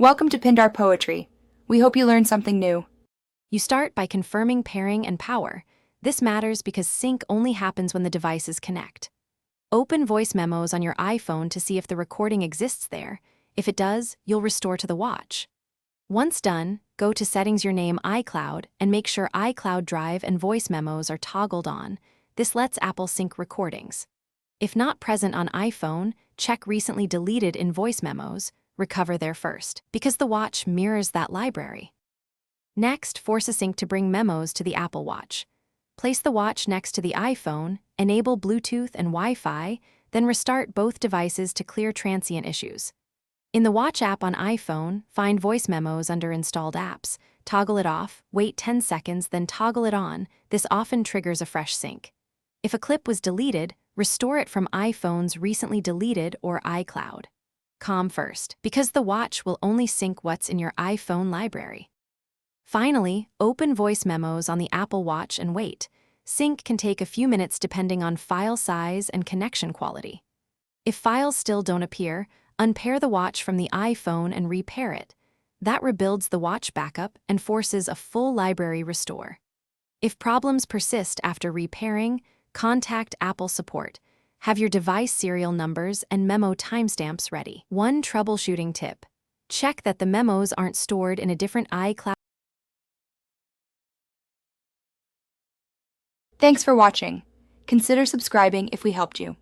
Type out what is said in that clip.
Welcome to Pindar Poetry. We hope you learned something new. You start by confirming pairing and power. This matters because sync only happens when the devices connect. Open voice memos on your iPhone to see if the recording exists there. If it does, you'll restore to the watch. Once done, go to Settings, your name iCloud, and make sure iCloud Drive and voice memos are toggled on. This lets Apple sync recordings. If not present on iPhone, check Recently Deleted in voice memos. Recover there first, because the watch mirrors that library. Next, force a sync to bring memos to the Apple Watch. Place the watch next to the iPhone, enable Bluetooth and Wi-Fi, then restart both devices to clear transient issues. In the Watch app on iPhone, find voice memos under Installed Apps, toggle it off, wait 10 seconds, then toggle it on. This often triggers a fresh sync. If a clip was deleted, restore it from iPhone's Recently Deleted or iCloud. Calm first, because the watch will only sync what's in your iPhone library. Finally, open voice memos on the Apple Watch and wait. Sync can take a few minutes depending on file size and connection quality. If files still don't appear, unpair the watch from the iPhone and repair it. That rebuilds the watch backup and forces a full library restore. If problems persist after repairing, contact Apple support. Have your device serial numbers and memo timestamps ready. One troubleshooting tip: check that the memos aren't stored in a different iCloud. Thanks for watching. Consider subscribing if we helped you.